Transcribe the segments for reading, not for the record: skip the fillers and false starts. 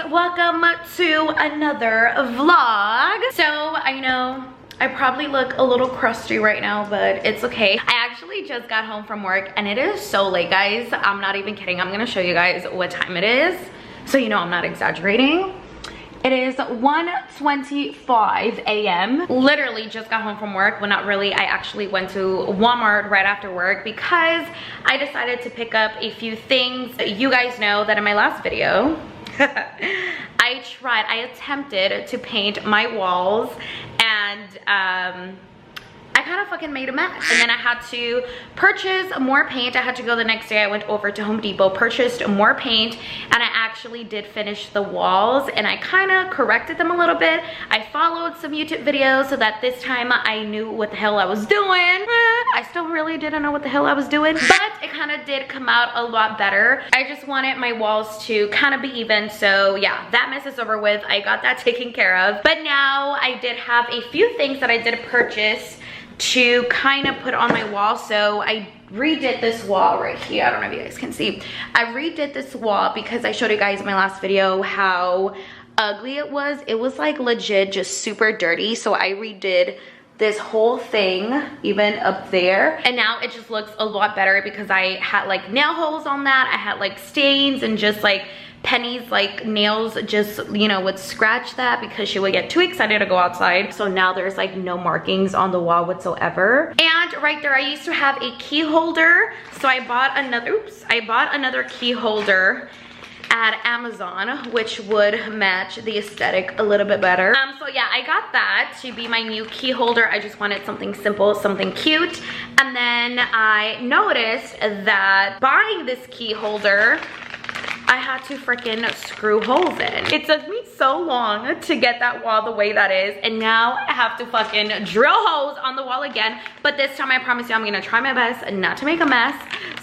welcome to another vlog. So I know I probably look a little crusty right now, but it's okay. I actually just got home from work and it is so late, guys. I'm not even kidding. I'm gonna show you guys what time it is so you know I'm not exaggerating. It is 1:25 a.m. Literally just got home from work. Well, not really. I actually went to Walmart right after work because I decided to pick up a few things. You guys know that in my last video, I attempted to paint my walls and I kind of fucking made a mess. And then I had to purchase more paint. I had to go the next day. I went over to Home Depot, purchased more paint, and I actually did finish the walls and I kind of corrected them a little bit. I followed some YouTube videos so that this time I knew what the hell I was doing. I still really didn't know what the hell I was doing, but it kind of did come out a lot better. I just wanted my walls to kind of be even. So yeah, that mess is over with. I got that taken care of. But now I did have a few things that I did purchase to kind of put on my wall. So I redid this wall right here. I don't know if you guys can see. I redid this wall because I showed you guys in my last video how ugly it was. It was like legit just super dirty. So I redid this whole thing even up there, and now it just looks a lot better because I had like nail holes on that. I had like stains and just like Penny's like nails just, you know, would scratch that because she would get too excited to go outside. So now there's like no markings on the wall whatsoever. And right there I used to have a key holder, so I bought another key holder at Amazon, which would match the aesthetic a little bit better. So yeah, I got that to be my new key holder. I just wanted something simple, something cute. And then I noticed that buying this key holder, I had to freaking screw holes in. It took me so long to get that wall the way that is, and now I have to fucking drill holes on the wall again. But this time I promise you I'm gonna try my best not to make a mess.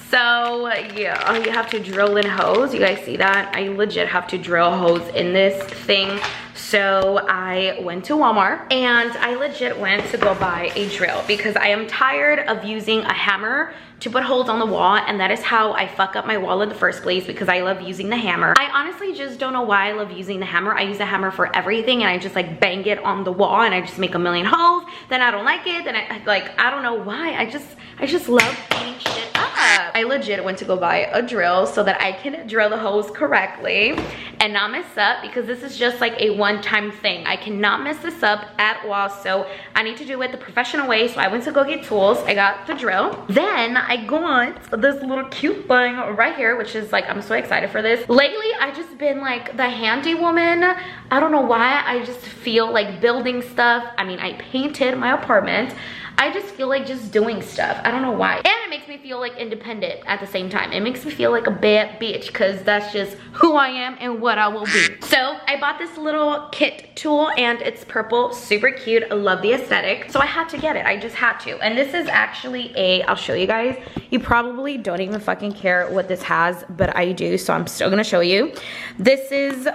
So yeah, you have to drill in holes. You guys see that? I legit have to drill holes in this thing. So I went to Walmart and I legit went to go buy a drill because I am tired of using a hammer to put holes on the wall, and that is how I fuck up my wall in the first place because I love using the hammer. I honestly just don't know why I love using the hammer. I use the hammer for everything and I just like bang it on the wall and I just make a million holes. Then I don't like it. Then I don't know why. I just love beating shit up. I legit went to go buy a drill so that I can drill the holes correctly and not mess up, because this is just like a one-time thing. I cannot mess this up at all, so I need to do it the professional way. So I went to go get tools. I got the drill. Then I got this little cute thing right here, which is like, I'm so excited for this. Lately, I just been like the handy woman. I don't know why. I just feel like building stuff. I mean, I painted my apartment. I just feel like just doing stuff. I don't know why. And it makes me feel like independent at the same time. It makes me feel like a bad bitch because that's just who I am and what I will be. So I bought this little kit tool and it's purple, super cute. I love the aesthetic. So I had to get it. I just had to. And this is actually I'll show you guys. You probably don't even fucking care what this has, but I do. So I'm still gonna show you. This is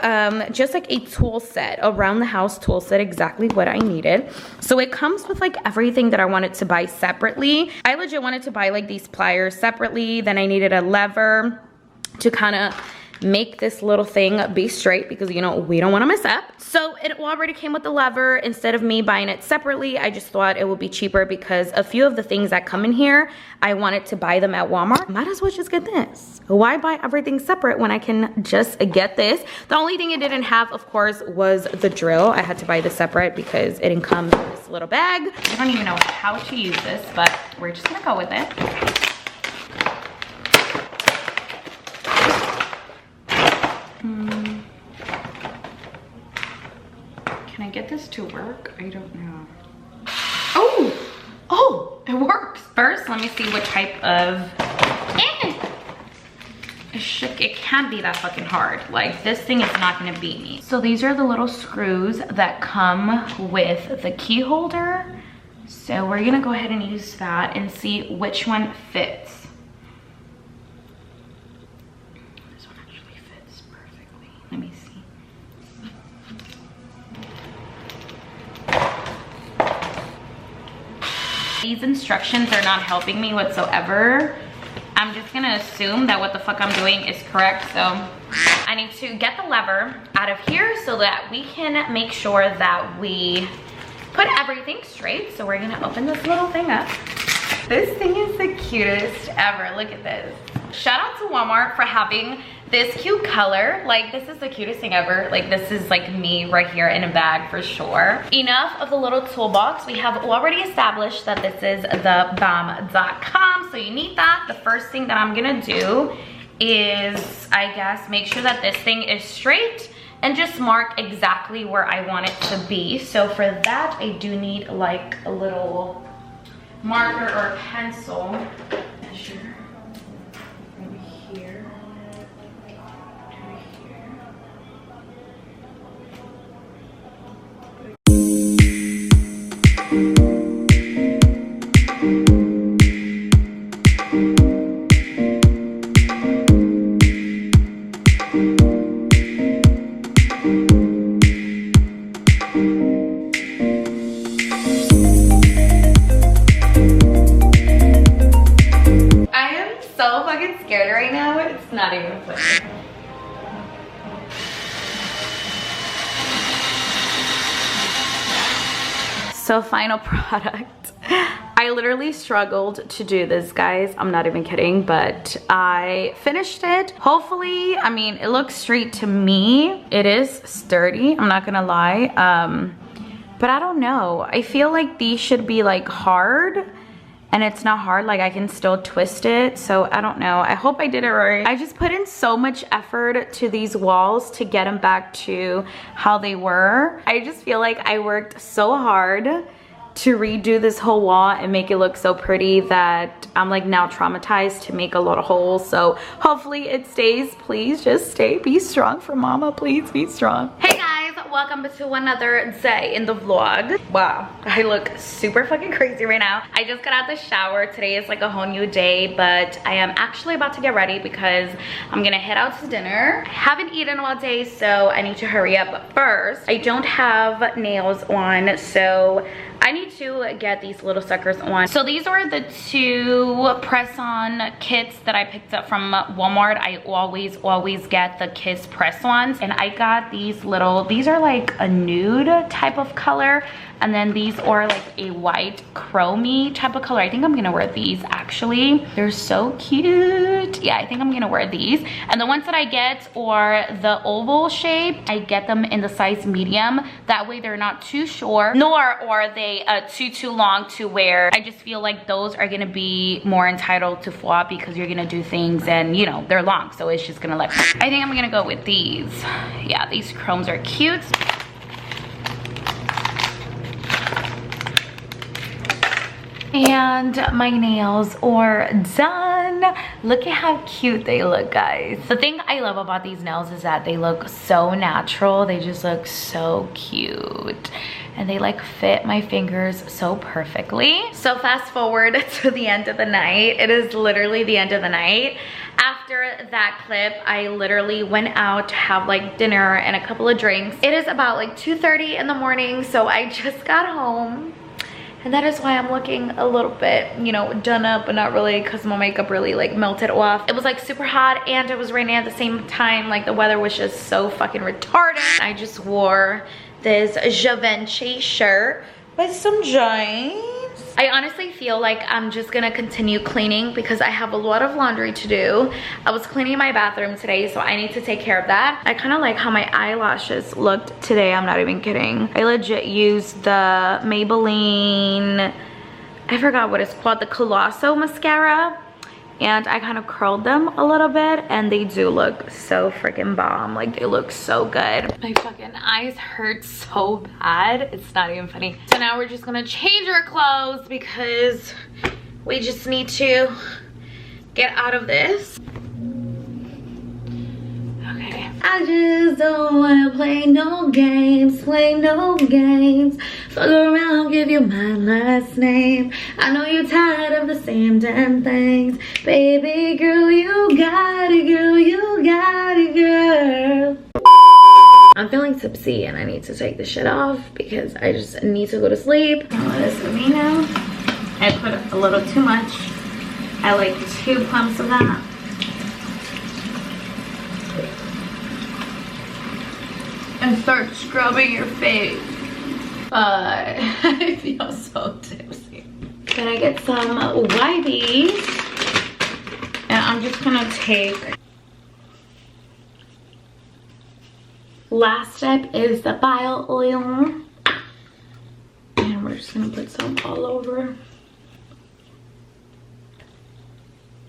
just like a tool set, around the house tool set, exactly what I needed. So it comes with like everything that I wanted to buy separately. I legit wanted to buy like these pliers separately. Then I needed a lever to kind of make this little thing be straight because, you know, we don't want to mess up. So it already came with the lever. Instead of me buying it separately, I just thought it would be cheaper because a few of the things that come in here, I wanted to buy them at Walmart. Might as well just get this. Why buy everything separate when I can just get this? The only thing it didn't have, of course, was the drill. I had to buy this separate because it didn't come in this little bag. I don't even know how to use this, but we're just gonna go with it. Can I get this to work? I don't know. Oh, it works. First, let me see what type of, it can't be that fucking hard. Like, this thing is not gonna beat me. So these are the little screws that come with the key holder. So we're gonna go ahead and use that and see which one fits. This one actually fits perfectly. Let me see. These instructions are not helping me whatsoever. I'm just gonna assume that what the fuck I'm doing is correct. So I I need to get the lever out of here so that we can make sure that we put everything straight. So we're gonna open this little thing up. This thing is the cutest ever. Look at this. Shout out to Walmart for having this cute color. Like, this is the cutest thing ever. Like, this is like me right here in a bag for sure. Enough of the little toolbox. We have already established that this is the bam.com, so you need that. The first thing that I'm gonna do is, I guess, make sure that this thing is straight and just mark exactly where I want it to be. So for that, I do need like a little marker or pencil. Measure from here to here. So fucking scared right now, it's not even funny. So final product. I literally struggled to do this, guys. I'm not even kidding, but I finished it. Hopefully, I mean, it looks straight to me. It is sturdy, I'm not gonna lie. But I don't know. I feel like these should be like hard. And it's not hard, like I can still twist it. So I don't know, I hope I did it right. I just put in so much effort to these walls to get them back to how they were. I just feel like I worked so hard to redo this whole wall and make it look so pretty that I'm like now traumatized to make a lot of holes. So hopefully it stays. Please just stay, be strong for mama, please be strong. Hey guys, welcome to another day in the vlog. Wow, I look super fucking crazy right now. I just got out the shower. Today is like a whole new day, but I am actually about to get ready because I'm gonna head out to dinner. I haven't eaten all day, so I need to hurry up. But first, I don't have nails on, so I need to get these little suckers on. So these are the two press-on kits that I picked up from Walmart. I always get the Kiss press-ons, and I got these little, these are like a nude type of color, and then these are like a white chromey type of color. I think I'm gonna wear these actually. They're so cute. Yeah, I think I'm gonna wear these. And the ones that I get are the oval shape. I get them in the size medium. That way they're not too short, nor are they too long to wear. I just feel like those are gonna be more entitled to flop because you're gonna do things and you know, they're long, so it's just gonna look. I think I'm gonna go with these. Yeah, these chromes are cute. And my nails are done. Look at how cute they look, guys. The thing I love about these nails is that they look so natural. They just look so cute. And they like fit my fingers so perfectly. So fast forward to the end of the night. It is literally the end of the night. After that clip, I literally went out to have like dinner and a couple of drinks. It is about like 2:30 in the morning, so I just got home. And that is why I'm looking a little bit, you know, done up, but not really, because my makeup really like melted off. It was like super hot and it was raining at the same time. Like the weather was just so fucking retarded. I just wore this Givenchy shirt with some jeans. I honestly feel like I'm just gonna continue cleaning because I have a lot of laundry to do. I was cleaning my bathroom today, so I need to take care of that. I kind of like how my eyelashes looked today. I'm not even kidding. I legit used the Maybelline, I forgot what it's called, the Colosso mascara. And I kind of curled them a little bit and they do look so freaking bomb. Like they look so good. My fucking eyes hurt so bad. It's not even funny. So now we're just gonna change our clothes because we just need to get out of this. Okay. I just don't wanna play no games, Fuck around, give you my last name. I know you're tired of the same damn things. Baby girl, you got it, girl, you got it, girl. I'm feeling tipsy and I need to take the shit off because I just need to go to sleep. Listen to me now. I put a little too much. I like 2 pumps of that. and start scrubbing your face. But I feel so tipsy. Then I get some Wibies. And I'm just gonna take... Last step is the bile oil. And we're just gonna put some all over.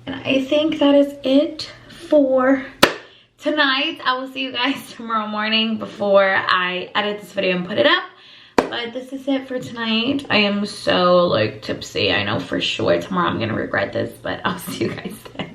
And I think that is it for tonight. I will see you guys tomorrow morning before I edit this video and put it up. But this is it for tonight. I am so like tipsy. I know for sure tomorrow I'm gonna regret this, but I'll see you guys then.